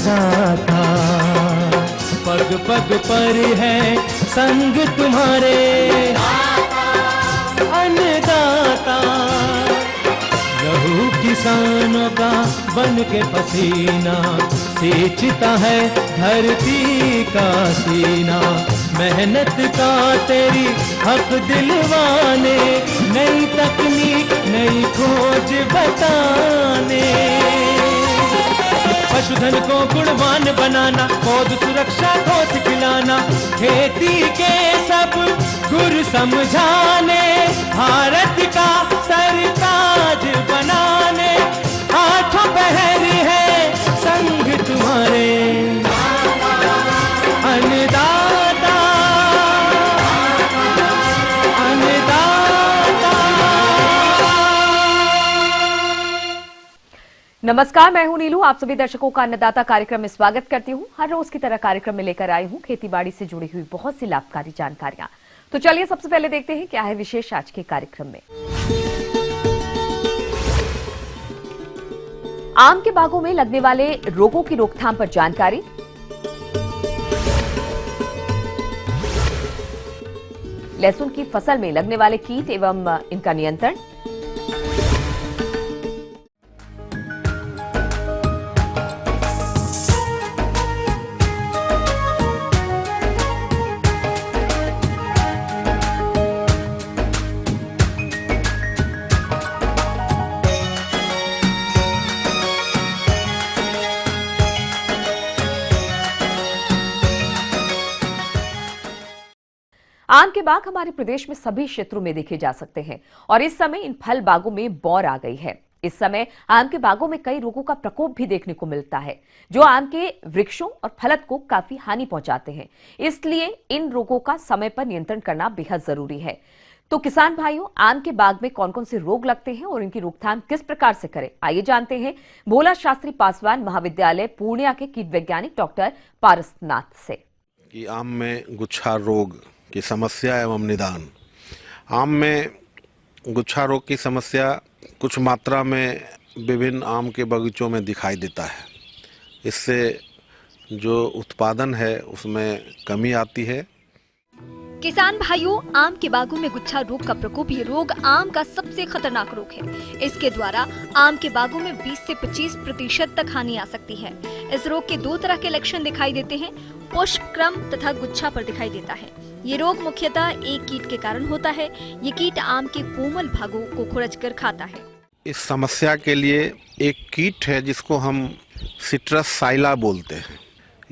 अन्नदाता, पग पग पर है संग तुम्हारे अन्नदाता। लहू किसानों का बन के पसीना सींचता है धरती का सीना। मेहनत का तेरी हक दिलवाने, नई तकनीक नई खोज बताने। पशुधन को गुणवान बनाना, पौध सुरक्षा को सिखलाना, खेती के सब गुर समझाने, भारत का सरताज बनाने। आठों पहर है संग तुम्हारे अन्नदाता, अन्नदाता। नमस्कार, मैं हूं नीलू। आप सभी दर्शकों का अन्नदाता कार्यक्रम में स्वागत करती हूं। हर रोज की तरह कार्यक्रम में लेकर आई हूं खेतीबाड़ी से जुड़ी हुई बहुत सी लाभकारी जानकारियां। तो चलिए सबसे पहले देखते हैं क्या है विशेष आज के कार्यक्रम में। आम के बागों में लगने वाले रोगों की रोकथाम पर जानकारी, लहसुन की फसल में लगने वाले कीट एवं इनका नियंत्रण, आम के बाग हमारे प्रदेश में सभी क्षेत्रों में देखे जा सकते हैं और इस समय इन फल बागों में बौर आ गई है। इस समय आम के बागों में कई रोगों का प्रकोप भी देखने को मिलता है, जो आम के वृक्षों और फलत को काफी हानि पहुंचाते हैं। इसलिए इन रोगों का समय पर नियंत्रण करना बेहद जरूरी है। तो किसान भाइयों, आम के बाग में कौन कौन से रोग लगते हैं और इनकी रोकथाम किस प्रकार से करें, आइए जानते हैं भोला शास्त्री पासवान महाविद्यालय पूर्णिया के कीट वैज्ञानिक डॉक्टर पारसनाथ से। कि आम में गुच्छा रोग की समस्या एवं निदान। आम में गुच्छा रोग की समस्या कुछ मात्रा में विभिन्न आम के बगीचों में दिखाई देता है। इससे जो उत्पादन है उसमें कमी आती है। किसान भाइयों, आम के बागों में गुच्छा रोग का प्रकोप ये रोग आम का सबसे खतरनाक रोग है। इसके द्वारा आम के बागों में 20 से 25% तक हानि आ सकती है। इस रोग के दो तरह के लक्षण दिखाई देते हैं, पुष्प क्रम तथा गुच्छा पर दिखाई देता है। ये रोग मुख्यतः एक कीट के कारण होता है। ये कीट आम के कोमल भागों को खुरचकर खाता है। इस समस्या के लिए एक कीट है जिसको हम सिट्रस साइला बोलते हैं।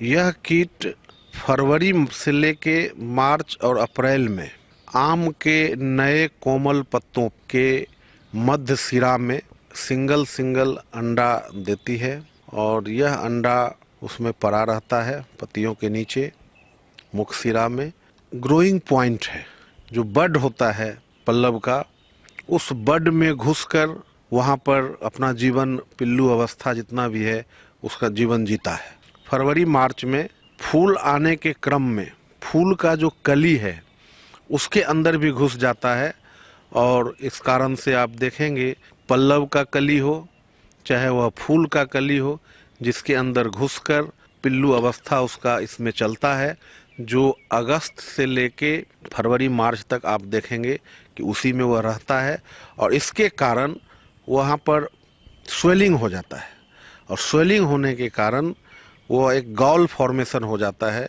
यह कीट फरवरी से लेके मार्च और अप्रैल में आम के नए कोमल पत्तों के मध्य सिरा में सिंगल अंडा देती है और यह अंडा उसमें पड़ा रहता है पत्तियों के नीचे मुख सिरा में। ग्रोइंग पॉइंट है, जो बड होता है पल्लव का, उस बड में घुसकर वहाँ पर अपना जीवन, पिल्लू अवस्था जितना भी है उसका जीवन जीता है। फरवरी मार्च में फूल आने के क्रम में फूल का जो कली है उसके अंदर भी घुस जाता है और इस कारण से आप देखेंगे पल्लव का कली हो चाहे वह फूल का कली हो, जिसके अंदर घुसकर पिल्लू अवस्था उसका इसमें चलता है, जो अगस्त से लेके फरवरी मार्च तक आप देखेंगे कि उसी में वह रहता है और इसके कारण वहाँ पर स्वेलिंग हो जाता है और स्वेलिंग होने के कारण वो एक गॉल फॉर्मेशन हो जाता है,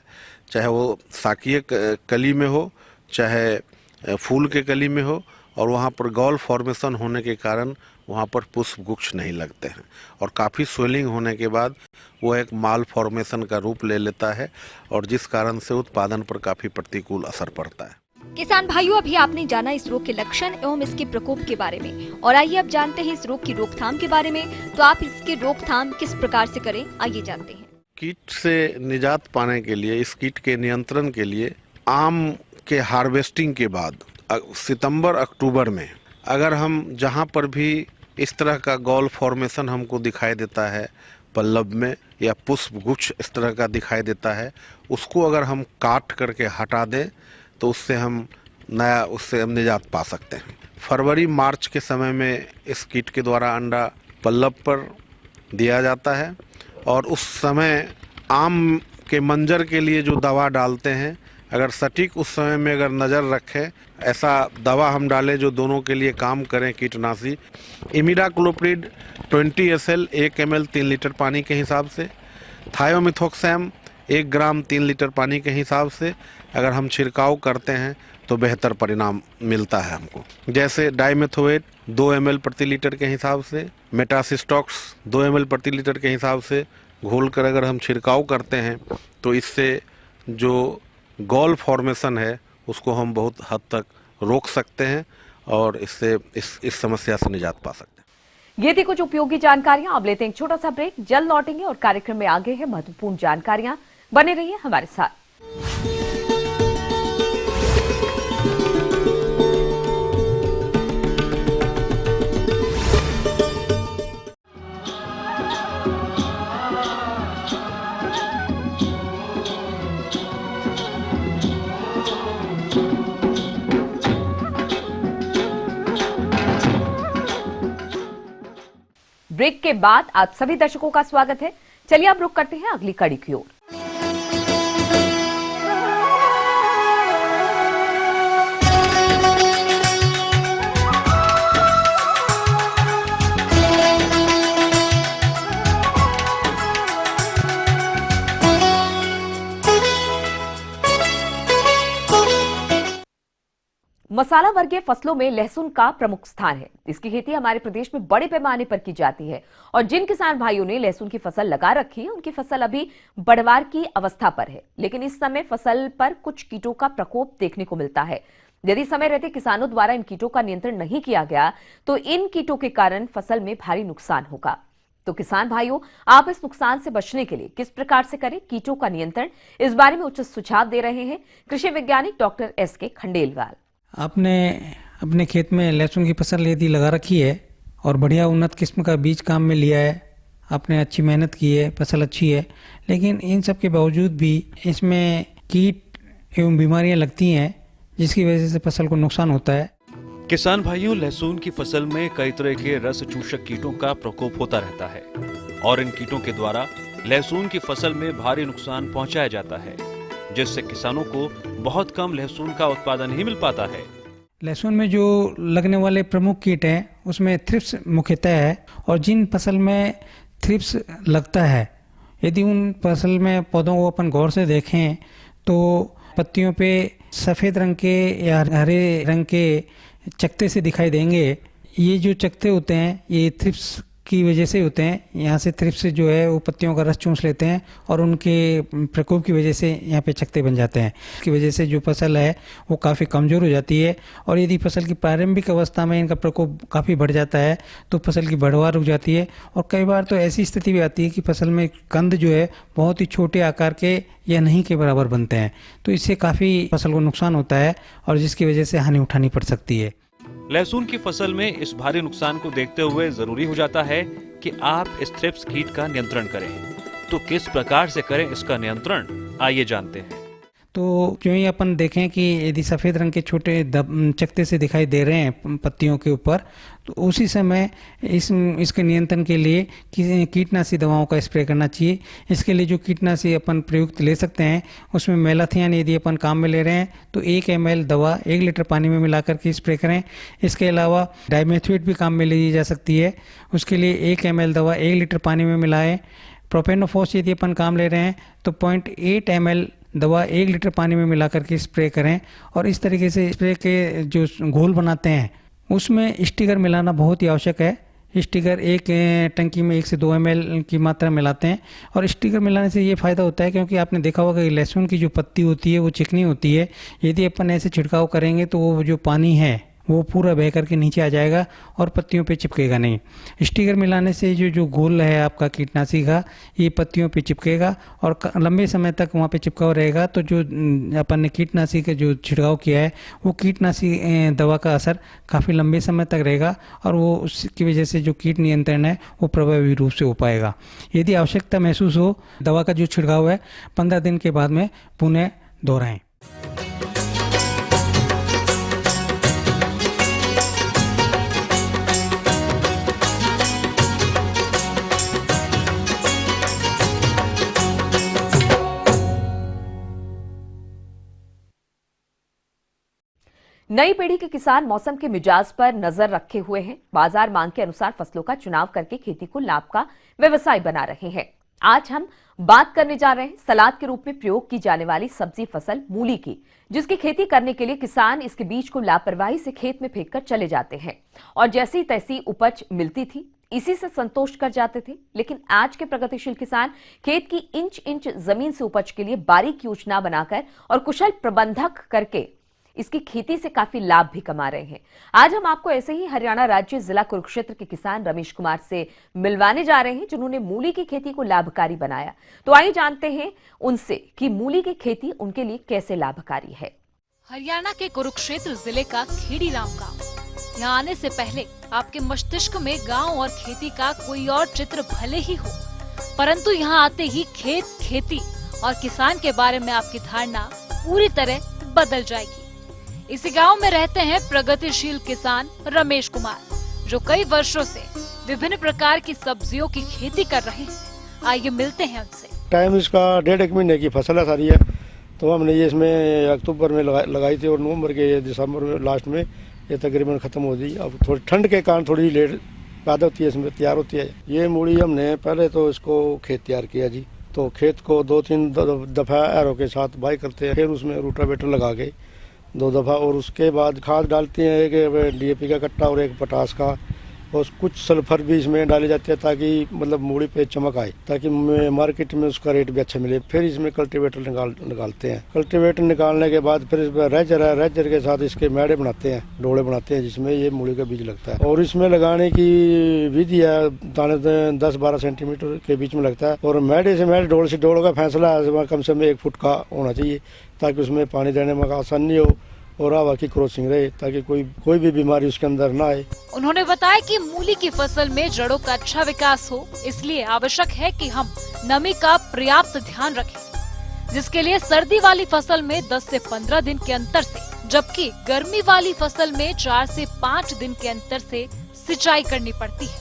चाहे वो साकीय कली में हो चाहे फूल के कली में हो, और वहाँ पर गॉल फॉर्मेशन होने के कारण वहाँ पर पुष्प गुच्छ नहीं लगते हैं और काफ़ी स्वेलिंग होने के बाद वो एक माल फॉर्मेशन का रूप ले लेता है और जिस कारण से उत्पादन पर काफ़ी प्रतिकूल असर पड़ता है। किसान भाइयों, अभी आपने जाना इस रोग के लक्षण एवं इसके प्रकोप के बारे में, और आइए अब जानते हैं इस रोग की रोकथाम के बारे में। तो आप इसकी रोकथाम किस प्रकार से करें, आइए जानते हैं। कीट से निजात पाने के लिए, इस कीट के नियंत्रण के लिए आम के हार्वेस्टिंग के बाद सितंबर अक्टूबर में अगर हम जहाँ पर भी इस तरह का गॉल फॉर्मेशन हमको दिखाई देता है पल्लव में या पुष्प गुच्छ इस तरह का दिखाई देता है, उसको अगर हम काट करके हटा दें तो उससे हम निजात पा सकते हैं। फरवरी मार्च के समय में इस कीट के द्वारा अंडा पल्लव पर दिया जाता है और उस समय आम के मंजर के लिए जो दवा डालते हैं, अगर सटीक उस समय में अगर नज़र रखें, ऐसा दवा हम डालें जो दोनों के लिए काम करें कीटनाशी। इमिडाक्लोप्रिड 20 SL 1 ml 3 लीटर पानी के हिसाब से, थायोमिथोक्सैम 1 ग्राम 3 लीटर पानी के हिसाब से अगर हम छिड़काव करते हैं तो बेहतर परिणाम मिलता है हमको। जैसे डाइमेथोएट 2 ml प्रति लीटर के हिसाब से, मेटासिस्टॉक्स 2 ml प्रति लीटर के हिसाब से घोल कर अगर हम छिड़काव करते हैं तो इससे जो गॉल फॉर्मेशन है उसको हम बहुत हद तक रोक सकते हैं और इससे इस समस्या से निजात पा सकते हैं। ये थी कुछ उपयोगी जानकारियां। अब लेते हैं एक छोटा सा ब्रेक, जल्द लौटेंगे और कार्यक्रम में आगे है महत्वपूर्ण जानकारियां। बने रहिए हमारे साथ। ब्रेक के बाद आप सभी दर्शकों का स्वागत है। चलिए अब रुक करते हैं अगली कड़ी की ओर। मसाला वर्गीय फसलों में लहसुन का प्रमुख स्थान है। इसकी खेती हमारे प्रदेश में बड़े पैमाने पर की जाती है और जिन किसान भाइयों ने लहसुन की फसल लगा रखी है उनकी फसल अभी बढ़वार की अवस्था पर है, लेकिन इस समय फसल पर कुछ कीटों का प्रकोप देखने को मिलता है। यदि समय रहते किसानों द्वारा इन कीटों का नियंत्रण नहीं किया गया तो इन कीटों के कारण फसल में भारी नुकसान होगा। तो किसान भाइयों, आप इस नुकसान से बचने के लिए किस प्रकार से करें कीटों का नियंत्रण, इस बारे में उचित सुझाव दे रहे हैं कृषि वैज्ञानिक डॉक्टर SK खंडेलवाल। आपने अपने खेत में लहसुन की फसल यदि लगा रखी है और बढ़िया उन्नत किस्म का बीज काम में लिया है, आपने अच्छी मेहनत की है, फसल अच्छी है, लेकिन इन सब के बावजूद भी इसमें कीट एवं बीमारियां लगती हैं जिसकी वजह से फसल को नुकसान होता है। किसान भाइयों, लहसुन की फसल में कई तरह के रस चूषक कीटों का प्रकोप होता रहता है और इन कीटों के द्वारा लहसुन की फसल में भारी नुकसान पहुंचाया जाता है, जिससे किसानों को बहुत कम लहसुन का उत्पादन ही मिल पाता है। लहसुन में जो लगने वाले प्रमुख कीट हैं उसमें थ्रिप्स मुख्यतः है और जिन फसल में थ्रिप्स लगता है, यदि उन फसल में पौधों को अपन गौर से देखें तो पत्तियों पे सफ़ेद रंग के या हरे रंग के चकते से दिखाई देंगे। ये जो चकते होते हैं ये थ्रिप्स की वजह से होते हैं। यहाँ से थ्रिप्स जो है वो पत्तियों का रस चूस लेते हैं और उनके प्रकोप की वजह से यहाँ पे चकते बन जाते हैं। इसकी वजह से जो फसल है वो काफ़ी कमज़ोर हो जाती है और यदि फसल की प्रारंभिक अवस्था में इनका प्रकोप काफ़ी बढ़ जाता है तो फसल की बढ़वार रुक जाती है और कई बार तो ऐसी स्थिति भी आती है कि फसल में कंद जो है बहुत ही छोटे आकार के या नहीं के बराबर बनते हैं, तो इससे काफ़ी फसल को नुकसान होता है और जिसकी वजह से हानि उठानी पड़ सकती है। लहसुन की फसल में इस भारी नुकसान को देखते हुए जरूरी हो जाता है कि आप इस थ्रिप्स कीट का नियंत्रण करें। तो किस प्रकार से करें इसका नियंत्रण, आइए जानते हैं। तो जो ही अपन देखें कि यदि सफ़ेद रंग के छोटे चकते से दिखाई दे रहे हैं पत्तियों के ऊपर, तो उसी समय इसके नियंत्रण के लिए कीटनाशी दवाओं का स्प्रे करना चाहिए। इसके लिए जो कीटनाशी अपन प्रयुक्त ले सकते हैं उसमें मेलाथियन यदि अपन काम में ले रहे हैं तो 1 ml दवा 1 लीटर पानी में मिलाकर के स्प्रे करें। इसके अलावा डाइमेथोएट भी काम में ली जा सकती है, उसके लिए 1 ml दवा 1 लीटर पानी में मिलाएं। प्रोपेनोफॉस यदि अपन काम ले रहे हैं तो 0.8 ml दवा 1 लीटर पानी में मिलाकर के स्प्रे करें और इस तरीके से स्प्रे के जो घोल बनाते हैं उसमें स्टिकर मिलाना बहुत ही आवश्यक है। स्टिकर एक टंकी में 1 से 2 ml की मात्रा मिलाते हैं और स्टिकर मिलाने से ये फ़ायदा होता है क्योंकि आपने देखा होगा कि लहसुन की जो पत्ती होती है वो चिकनी होती है। यदि अपन ऐसे छिड़काव करेंगे तो वो जो पानी है वो पूरा बह करके नीचे आ जाएगा और पत्तियों पे चिपकेगा नहीं। स्टिकर मिलाने से जो घोल है आपका कीटनाशी का, ये पत्तियों पे चिपकेगा और लंबे समय तक वहाँ पे चिपका रहेगा। तो जो अपन ने कीटनाशी का जो छिड़काव किया है वो कीटनाशी दवा का असर काफ़ी लंबे समय तक रहेगा और वो उसकी वजह से जो कीट नियंत्रण है वो प्रभावी रूप से हो पाएगा। यदि आवश्यकता महसूस हो दवा का जो छिड़काव है 15 दिन के बाद में पुनः दोहराएं। नई पीढ़ी के किसान मौसम के मिजाज पर नजर रखे हुए हैं। बाजार मांग के अनुसार फसलों का चुनाव करके खेती को लाभ का व्यवसाय बना रहे हैं। आज हम बात करने जा रहे हैं सलाद के रूप में प्रयोग की जाने वाली सब्जी फसल मूली की, जिसकी खेती करने के लिए किसान इसके बीज को लापरवाही से खेत में फेंक कर चले जाते हैं और जैसी तैसी उपज मिलती थी इसी से संतोष कर जाते थे। लेकिन आज के प्रगतिशील किसान खेत की इंच इंच जमीन से उपज के लिए बारीक योजना बनाकर और कुशल प्रबंधक करके इसकी खेती से काफी लाभ भी कमा रहे हैं। आज हम आपको ऐसे ही हरियाणा राज्य जिला कुरुक्षेत्र के किसान रमेश कुमार से मिलवाने जा रहे हैं, जिन्होंने मूली की खेती को लाभकारी बनाया। तो आइए जानते हैं उनसे कि मूली की खेती उनके लिए कैसे लाभकारी है। हरियाणा के कुरुक्षेत्र जिले का खेड़ी राम गाँव। यहाँ आने से पहले आपके मस्तिष्क में गाँव और खेती का कोई और चित्र भले ही हो, परंतु यहाँ आते ही खेत, खेती और किसान के बारे में आपकी धारणा पूरी तरह बदल जाएगी। इसी गांव में रहते हैं प्रगतिशील किसान रमेश कुमार, जो कई वर्षों से विभिन्न प्रकार की सब्जियों की खेती कर रहे हैं। आइए मिलते हैं उनसे। टाइम इसका 1.5 महीने की फसल है सारी है, तो हमने ये इसमें अक्टूबर में लगाई थी और नवंबर के दिसंबर में लास्ट में ये तकरीबन खत्म हो गई। अब थोड़ी ठंड के कारण थोड़ी लेट पैदा होती है, इसमें तैयार होती है। ये मूली हमने पहले तो इसको खेत तैयार किया जी, तो खेत को 2-3 दफा एरो के साथ बाई करते हैं, फिर उसमें रोटावेटर लगा के 2 दफा, और उसके बाद खाद डालते हैं, एक DAP का कट्टा और एक पोटास का, और कुछ सल्फर भी इसमें डाले जाते हैं ताकि मतलब मूली पे चमक आए, ताकि मार्केट में उसका रेट भी अच्छा मिले। फिर इसमें कल्टीवेटर निकालते हैं। कल्टीवेटर निकालने के बाद फिर इसमें रेजर है, रेजर के साथ इसके मेड़े बनाते हैं, डोले बनाते हैं, जिसमें ये मूली का बीज लगता है। और इसमें लगाने की विधि है, दाने 10-12 सेंटीमीटर के बीच में लगता है, और मेड़े से मेड़े, डोल से डोल का फैसला है कम से कम 1 फुट का होना चाहिए, ताकि उसमें पानी देने में आसानी हो और हवा की क्रॉसिंग रहे, ताकि कोई भी बीमारी उसके अंदर ना आए। उन्होंने बताया कि मूली की फसल में जड़ों का अच्छा विकास हो, इसलिए आवश्यक है कि हम नमी का पर्याप्त ध्यान रखें, जिसके लिए सर्दी वाली फसल में 10 से 15 दिन के अंतर से, जबकि गर्मी वाली फसल में 4 से 5 दिन के अंतर से सिंचाई करनी पड़ती है,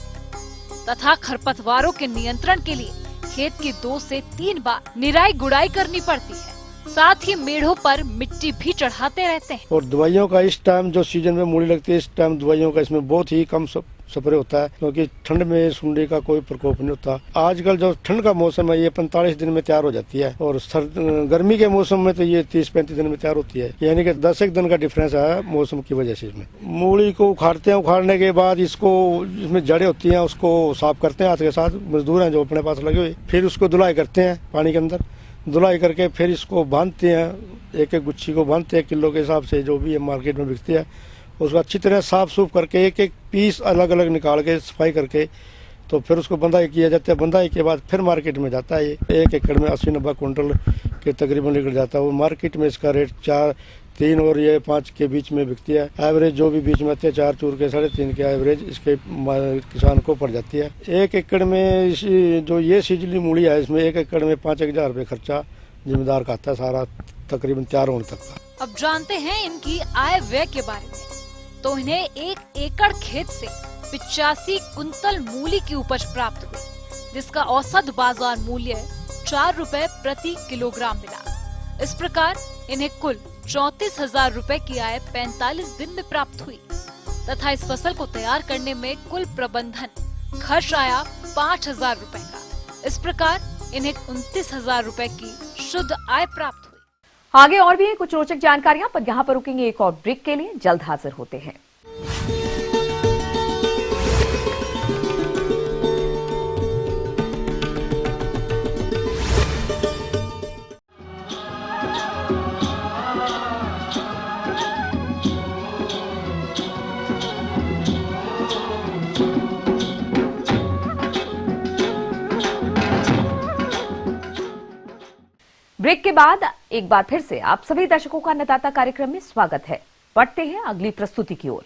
तथा खरपतवारों के नियंत्रण के लिए खेत की 2 से 3 बार निराई गुड़ाई करनी पड़ती है। साथ ही मेढ़ों पर मिट्टी भी चढ़ाते रहते हैं। और दवाइयों का इस टाइम जो सीजन में मूली लगती है, इस टाइम दवाइयों का इसमें बहुत ही कम स्प्रे होता है, क्योंकि ठंड में सुंडी का कोई प्रकोप नहीं होता। आजकल जो ठंड का मौसम है ये 45 दिन में तैयार हो जाती है, और गर्मी के मौसम में तो ये 30-35 दिन में तैयार होती है, यानी कि 10 दिन का डिफरेंस है मौसम की वजह से। इसमें मूली को उखाड़ते हैं, उखाड़ने के बाद इसको इसमें जड़ें होती हैं, उसको साफ करते हैं हाथ के साथ, मजदूर हैं जो अपने पास लगे हुए, फिर उसको धुलाई करते हैं पानी के अंदर, धुलाई करके फिर इसको बांधते हैं, एक गुच्छी को बांधते हैं किलो के हिसाब से, जो भी मार्केट में बिकती है। उसको अच्छी तरह साफ सूफ करके एक पीस अलग अलग निकाल के सफाई करके तो फिर उसको बंधाई किया जाता है। बंधाई के बाद फिर मार्केट में जाता है। 1 एकड़ में 80-90 कुंटल के तकरीबन निकल जाता है। वो मार्केट में इसका रेट 4-3 और ये 5 के बीच में बिकती है। एवरेज जो भी बीच में आते हैं 4 चूर के 3.5 के एवरेज इसके किसान को पड़ जाती है। 1 एकड़ में जो ये सीजली मूली है, इसमें 1 एकड़ में 5,000 रुपये खर्चा जिम्मेदार का आता है, सारा तकरीबन तैयार होने तक का। अब जानते हैं इनकी आय व्यय के बारे में। तो इन्हें 1 एकड़ खेत से 85 कुंतल मूली की उपज प्राप्त हुई, जिसका औसत बाजार मूल्य 4 रुपए प्रति किलोग्राम मिला। इस प्रकार इन्हें कुल 34,000 रुपए की आय 45 दिन में प्राप्त हुई, तथा इस फसल को तैयार करने में कुल प्रबंधन खर्च आया 5,000 रुपए का। इस प्रकार इन्हें 29,000 रुपए की शुद्ध आय प्राप्त हुई। आगे और भी है कुछ रोचक जानकारियां, पर यहाँ पर रुकेंगे एक और ब्रेक के लिए। जल्द हाजिर होते हैं। ब्रेक के बाद एक बार फिर से आप सभी दर्शकों का अन्नदाता कार्यक्रम में स्वागत है। बढ़ते हैं अगली प्रस्तुति की ओर।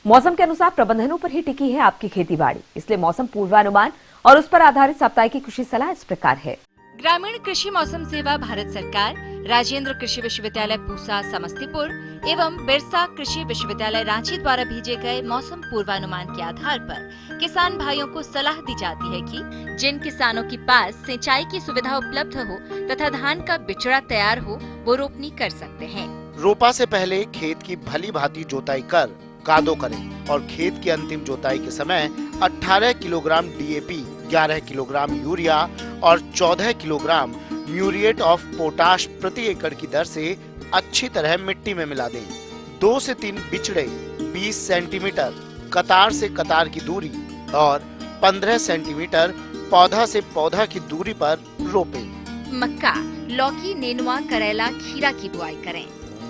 मौसम के अनुसार प्रबंधनों पर ही टिकी है आपकी खेती बाड़ी, इसलिए मौसम पूर्वानुमान और उस पर आधारित साप्ताहिक की कृषि सलाह इस प्रकार है। ग्रामीण कृषि मौसम सेवा भारत सरकार, राजेंद्र कृषि विश्वविद्यालय पूसा समस्तीपुर एवं बिरसा कृषि विश्वविद्यालय रांची द्वारा भेजे गए मौसम पूर्वानुमान के आधार पर किसान भाइयों को सलाह दी जाती है कि जिन किसानों के पास सिंचाई की सुविधा उपलब्ध हो तथा धान का बिचड़ा तैयार हो वो रोपनी कर सकते हैं। रोपा से पहले खेत की भली भांति जोताई कर कादो करें और खेत की अंतिम जोताई के समय 18 किलोग्राम डीएपी, 11 किलोग्राम यूरिया और 14 किलोग्राम म्यूरिएट ऑफ पोटाश प्रति एकड़ की दर से अच्छी तरह मिट्टी में मिला दें। 2 से 3 बिचड़े 20 सेंटीमीटर कतार से कतार की दूरी और 15 सेंटीमीटर पौधा से पौधा की दूरी पर रोपें। मक्का, लौकी, नेनुआ, करेला, खीरा की बुआई करें।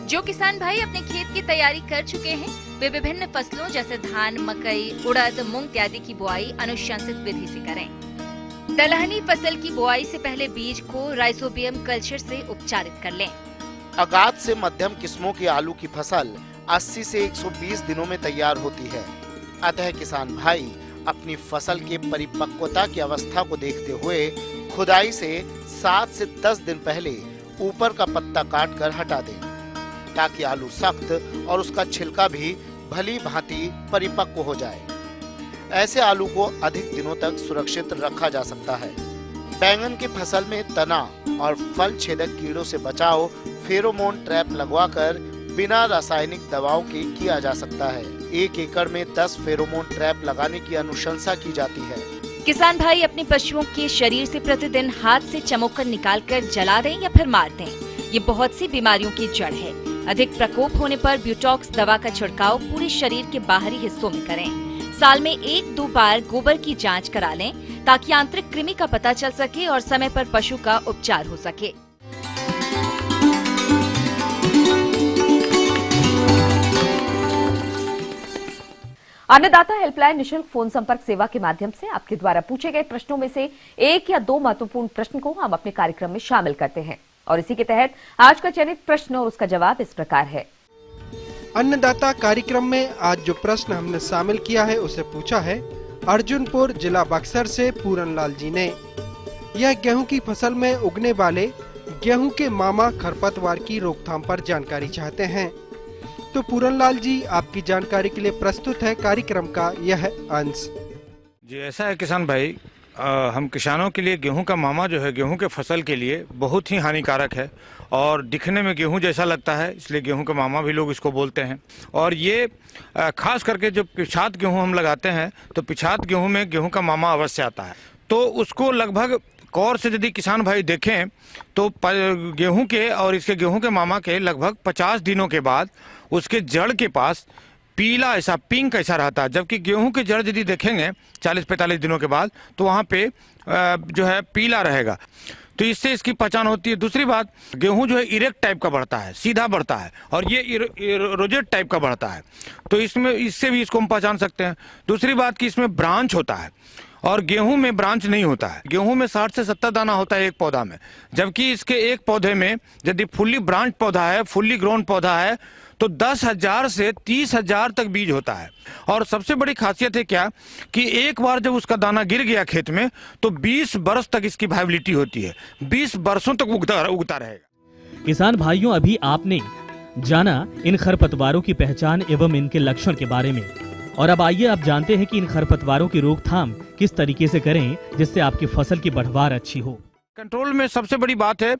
जो किसान भाई अपने खेत की तैयारी कर चुके हैं वे विभिन्न फसलों जैसे धान, मकई, उड़द, मूंग इत्यादि की बुआई अनुशंसित विधि से करें। दलहनी फसल की बुआई से पहले बीज को राइजोबियम कल्चर से उपचारित कर लें। आगात से मध्यम किस्मों की आलू की फसल 80 से 120 दिनों में तैयार होती है। अतः किसान भाई अपनी फसल के परिपक्वता की अवस्था को देखते हुए खुदाई से 7 से 10 दिन पहले ऊपर का पत्ता काट कर हटा दें, ताकि आलू सख्त और उसका छिलका भी भली भांति परिपक्व हो जाए। ऐसे आलू को अधिक दिनों तक सुरक्षित रखा जा सकता है। बैंगन की फसल में तना और फल छेदक कीड़ों से बचाव फेरोमोन ट्रैप लगवाकर बिना रासायनिक दवाओं के किया जा सकता है। 1 एकड़ में 10 फेरोमोन ट्रैप लगाने की अनुशंसा की जाती है। किसान भाई अपने पशुओं के शरीर से प्रतिदिन हाथ से चमोकर निकालकर जला दें या फिर मार दें। ये बहुत सी बीमारियों की जड़ है। अधिक प्रकोप होने पर ब्यूटॉक्स दवा का छिड़काव पूरे शरीर के बाहरी हिस्सों में करें। साल में 1-2 बार गोबर की जांच करा लें ताकि आंतरिक कृमि का पता चल सके और समय पर पशु का उपचार हो सके। अन्नदाता हेल्पलाइन निशुल्क फोन संपर्क सेवा के माध्यम से आपके द्वारा पूछे गए प्रश्नों में से 1 या 2 महत्वपूर्ण प्रश्न को हम अपने कार्यक्रम में शामिल करते हैं और इसी के तहत आज का चयनित प्रश्न और उसका जवाब इस प्रकार है। अन्नदाता कार्यक्रम में आज जो प्रश्न हमने शामिल किया है उसे पूछा है अर्जुनपुर जिला बक्सर से पूरनलाल जी ने। यह गेहूं की फसल में उगने वाले गेहूं के मामा खरपतवार की रोकथाम पर जानकारी चाहते हैं। तो पूरनलाल जी आपकी जानकारी के लिए प्रस्तुत है कार्यक्रम का यह अंश। जी ऐसा है किसान भाई, हम किसानों के लिए गेहूं का मामा जो है गेहूं के फसल के लिए बहुत ही हानिकारक है और दिखने में गेहूं जैसा लगता है, इसलिए गेहूं का मामा भी लोग इसको बोलते हैं। और ये खास करके जब पिछात गेहूं हम लगाते हैं तो पिछात गेहूं में गेहूं का मामा अवश्य आता है। तो उसको लगभग कौर से यदि किसान भाई देखें तो गेहूं के और इसके गेहूं के मामा के लगभग 50 दिनों के बाद उसके जड़ के पास पीला ऐसा पिंक ऐसा रहता है, जबकि गेहूं के जड़ यदि देखेंगे 40-45 दिनों के बाद तो वहाँ पे जो है पीला रहेगा। तो इससे इसकी पहचान होती है। दूसरी बात, गेहूं जो है इरेक्ट टाइप का बढ़ता है, सीधा बढ़ता है और ये रोजेट टाइप का बढ़ता है, तो इससे भी इसको हम पहचान सकते हैं। दूसरी बात कि इसमें ब्रांच होता है और गेहूं में ब्रांच नहीं होता है। गेहूं में 60 से 70 दाना होता है एक पौधा में, जबकि इसके एक पौधे में यदि फुल्ली ब्रांच पौधा है, फुल्ली ग्रोन पौधा है तो 10,000 से 30,000 तक बीज होता है। और सबसे बड़ी खासियत है क्या कि एक बार जब उसका दाना गिर गया खेत में तो 20 बरस तक इसकी वायबिलिटी होती है, 20 बरसों तक उगता रहेगा। किसान भाइयों, अभी आपने जाना इन खरपतवारों की पहचान एवं इनके लक्षण के बारे में, और अब आइए आप जानते हैं कि इन खरपतवारों की रोकथाम किस तरीके से करें जिससे आपकी फसल की बढ़वार अच्छी हो। कंट्रोल में सबसे बड़ी बात है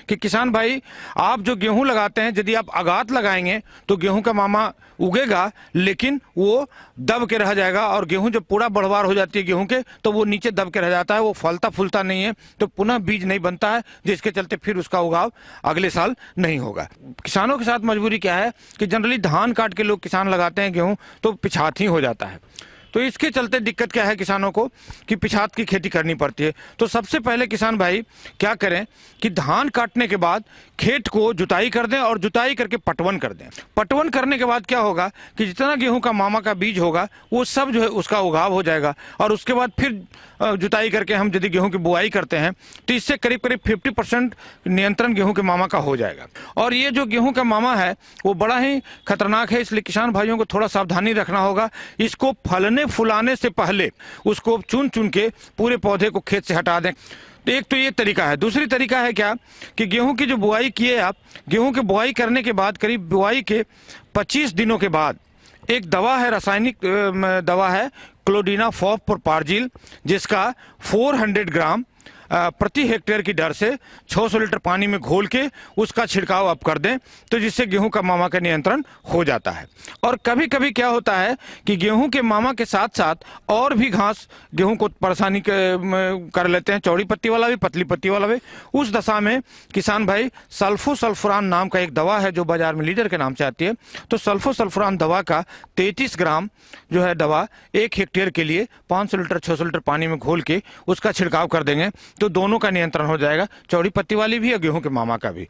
कि किसान भाई आप जो गेहूं लगाते हैं यदि आप आगात लगाएंगे तो गेहूं का मामा उगेगा लेकिन वो दब के रह जाएगा, और गेहूं जब पूरा बढ़वार हो जाती है गेहूं के तो वो नीचे दब के रह जाता है, वो फलता फूलता नहीं है, तो पुनः बीज नहीं बनता है, जिसके चलते फिर उसका उगाव अगले साल नहीं होगा। किसानों के साथ मजबूरी क्या है कि जनरली धान काट के लोग किसान लगाते हैं गेहूं तो पिछात ही हो जाता है। तो इसके चलते दिक्कत क्या है किसानों को कि पिछात की खेती करनी पड़ती है। तो सबसे पहले किसान भाई क्या करें कि धान काटने के बाद खेत को जुताई कर दें और जुताई करके पटवन कर दें। पटवन करने के बाद क्या होगा कि जितना गेहूं का मामा का बीज होगा वो सब जो है उसका उगाव हो जाएगा, और उसके बाद फिर जुताई करके हम यदि गेहूं की बुआई करते हैं तो इससे करीब करीब 50% नियंत्रण गेहूं के मामा का हो जाएगा। और ये जो गेहूं का मामा है वो बड़ा ही खतरनाक है, इसलिए किसान भाइयों को थोड़ा सावधानी रखना होगा। इसको फलने फुलाने से पहले उसको चुन चुन के पूरे पौधे को खेत से हटा दें। तो एक तो ये तरीका है। दूसरी तरीका है क्या कि गेहूं की जो बुआई किए आप, गेहूं की बुआई करने के बाद करीब बुआई के 25 दिनों के बाद एक दवा है, रासायनिक दवा है क्लोडिनाफॉप प्रोपार्जिल, जिसका 400 ग्राम प्रति हेक्टेयर की दर से 600 लीटर पानी में घोल के उसका छिड़काव आप कर दें, तो जिससे गेहूं का मामा का नियंत्रण हो जाता है। और कभी कभी क्या होता है कि गेहूं के मामा के साथ साथ और भी घास गेहूं को परेशानी कर लेते हैं, चौड़ी पत्ती वाला भी, पतली पत्ती वाला भी। उस दशा में किसान भाई सल्फोसल्फुरान नाम का एक दवा है जो बाजार में लीडर के नाम से आती है, तो सल्फोसल्फुरान दवा का 33 ग्राम जो है दवा 1 हेक्टेयर के लिए 500 लीटर 600 लीटर पानी में घोल के उसका छिड़काव कर देंगे, तो दोनों का नियंत्रण हो जाएगा, चौड़ी पत्ती वाली भी और गेहूं के मामा का भी।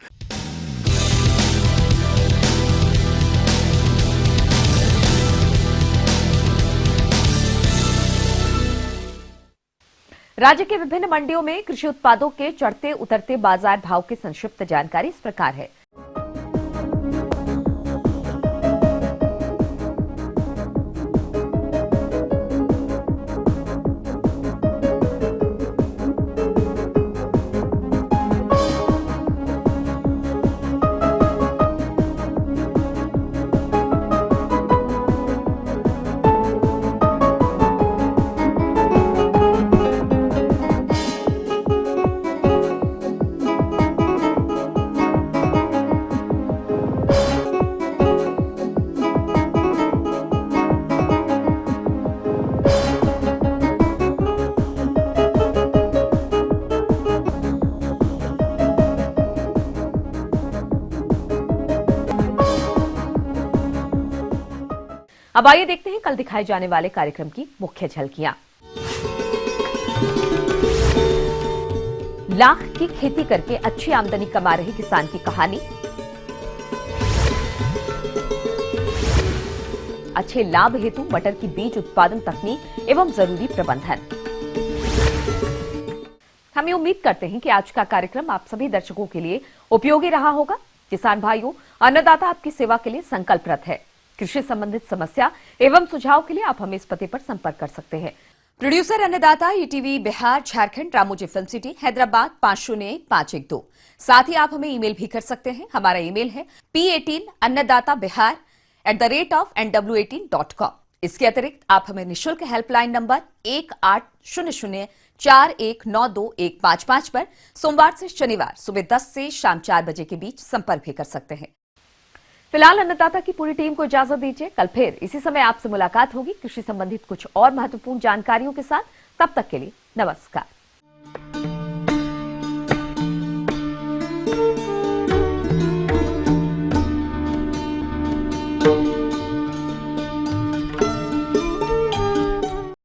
राज्य के विभिन्न मंडियों में कृषि उत्पादों के चढ़ते उतरते बाजार भाव की संक्षिप्त जानकारी इस प्रकार है। अब आइए देखते हैं कल दिखाए जाने वाले कार्यक्रम की मुख्य झलकियां। लाख की खेती करके अच्छी आमदनी कमा रहे किसान की कहानी, अच्छे लाभ हेतु मटर की बीज उत्पादन तकनीक एवं जरूरी प्रबंधन। हम ये उम्मीद करते हैं कि आज का कार्यक्रम आप सभी दर्शकों के लिए उपयोगी रहा होगा। किसान भाइयों, अन्नदाता आपकी सेवा के लिए संकल्परत है। कृषि संबंधित समस्या एवं सुझाव के लिए आप हमें इस पते पर संपर्क कर सकते हैं। प्रोड्यूसर अन्नदाता, ETV Bihar, Jharkhand, Ramoji film city, Hyderabad 500512। साथ ही आप हमें ईमेल भी कर सकते हैं। हमारा ईमेल है p18annadatabihar@nw18.com। इसके अतिरिक्त आप हमें निःशुल्क हेल्पलाइन नंबर 180041921555 पर सोमवार से शनिवार सुबह 10 से शाम 4 बजे के बीच संपर्क भी कर सकते हैं। फिलहाल अन्नदाता की पूरी टीम को इजाजत दीजिए। कल फिर इसी समय आपसे मुलाकात होगी कृषि संबंधित कुछ और महत्वपूर्ण जानकारियों के साथ। तब तक के लिए नमस्कार।